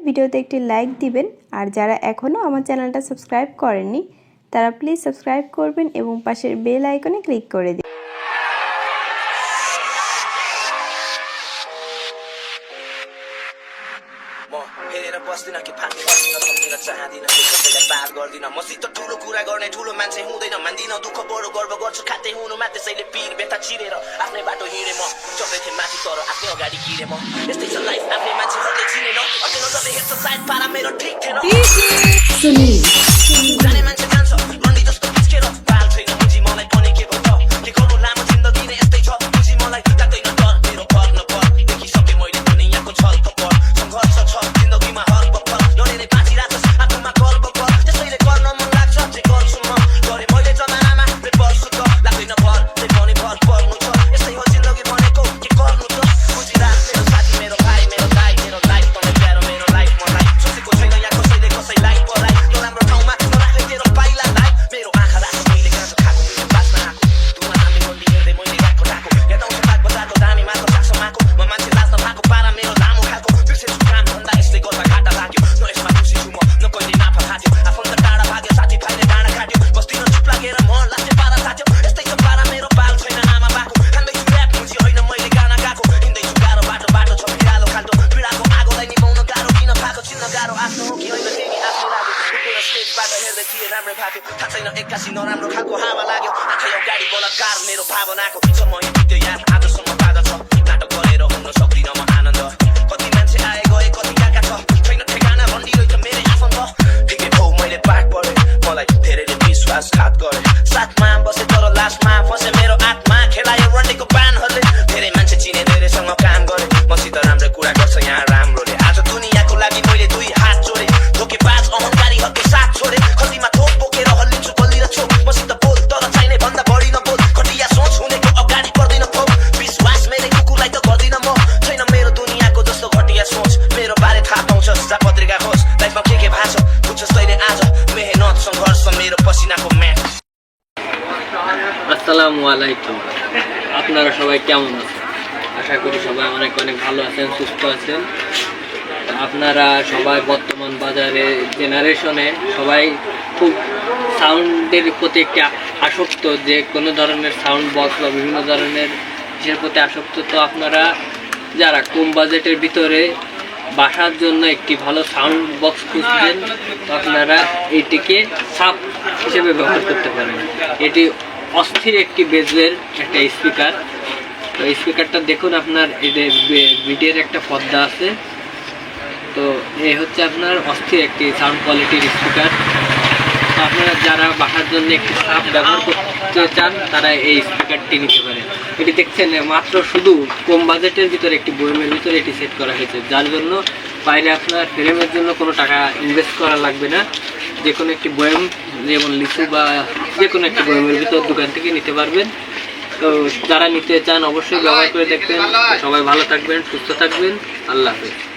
ভিডিওতে একটি লাইক দিবেন আর যারা এখনও আমার চ্যানেলটা সাবস্ক্রাইব করেননি তারা প্লিজ সাবস্ক্রাইব করবেন এবং পাশের বেল আইকনে ক্লিক করে দিন। बस्दिन कि फाट्ने बस्दिन सम्झिन चाहदिन कसैलाई बात गर्दिन मसित ठुलो कुरा गर्ने ठुलो मान्छे हुँदैन मान्दिन दुःख बडो गर्व गर्छु खाँदै हुनुमा त्यसैले पीर व्यथा चिरेर आफ्नै बाटो हिँडे म चढ्दै थिएँ माथि तर आफ्नै अगाडि गिरे म यस्तै छ लाइफ आफ्नै मान्छेहरूले चिनेन अझै नजरले हेर्छ सायद पारा मेरो ठिक थिएन जाने मान्छे जान्छ लन्डी जस्तो पिस्केर बाल छैन बुझी मलाई पनि के भन्छ के गर्नु लामो जिन्दगी नै यस्तै छ बुझी मलाई लाग्दैन डर मेरो पर्न पर देखिसके मैले दुनियाँको छल कपट सङ्घर्ष छ जिन्दगीमा एक्कासी नराम्रो खालको हावा लाग्यो आँखै अगाडि बलात्कार मेरो भावनाको समय बित्यो यार आजसम्म बाधा छ नाटक गरेर हुन सक्दिनँ म आनन्द कति मान्छे आए गए कति गएका छ छैन ठेगाना भनिरहेछ मेरो आफन्त ठिकै भौ मैले पाठ पढेँ मलाई धेरैले विश्वासघात गरे साथमा बसे तर लास्टमा फसे मेरो आत्मा खेलायो रन्डेको पानहरूले धेरै मान्छे चिने धेरैसँग काम गरे मसित राम्रो कुरा गर्छ यहाँ राम्रोले आज दुनियाँको लागि मैले दुई हात जोडे धोकेबाज अहङ्कारीहरूको साथ छोडे खल्तीमा थोक बोकेर हल्लिन्छु मसित बोल तर चाहिने भन्दा बढी नबोल घटिया सोच हुनेको अगाडि पर्दैन थोक विश्वास मेरो कुकुरलाई त गर्दिन म छैन मेरो दुनियाँको जस्तो घटिया सोच मेरो बारे थाहा पाउँछस् जा पत्रिका खोज लाइफमा के भाछ बुझ्छस् तैले आज मेहनत सङ्घर्ष मेरो पसिनाको म्याच। আসসালামু আলাইকুম, আপনারা সবাই কেমন আছেন? আশা করি সবাই অনেক অনেক ভালো আছেন, সুস্থ আছেন। আপনারা সবাই বর্তমান বাজারে জেনারেশনে সবাই খুব সাউন্ডের প্রতি একটি আসক্ত, যে কোনো ধরনের সাউন্ড বক্স বা বিভিন্ন ধরনের ইসের প্রতি আসক্ত। তো আপনারা যারা কম বাজেটের ভিতরে বাসার জন্য একটি ভালো সাউন্ড বক্স খুঁজছেন তো আপনারা এইটিকে সাব হিসেবে ব্যবহার করতে পারেন। এটি অস্থির একটি বেজের একটা স্পিকার। তো স্পিকারটা দেখুন, আপনার এদের ভিডিওর একটা পর্দা আছে। তো এই হচ্ছে আপনার অস্থির একটি সাউন্ড কোয়ালিটির স্পিকার। তো আপনারা যারা বাসার জন্য একটি সাব ব্যবহার করতে চান তারা এই স্পিকারটি নিতে পারেন। এটি দেখছেন মাত্র শুধু কম বাজেটের ভিতরে একটি বয়মের ভিতরে এটি সেট করা হয়েছে, যার জন্য বাইরে আপনার ফ্রেমের জন্য কোনো টাকা ইনভেস্ট করা লাগবে না। যে কোনো একটি বয়ম যেমন লিচু বা যে কোনো একটি বয়মের ভিতর দোকান থেকে নিতে পারবেন। তো যারা নিতে চান অবশ্যই ব্যবহার করে দেখবেন। সবাই ভালো থাকবেন, সুস্থ থাকবেন। আল্লাহ হাফেজ।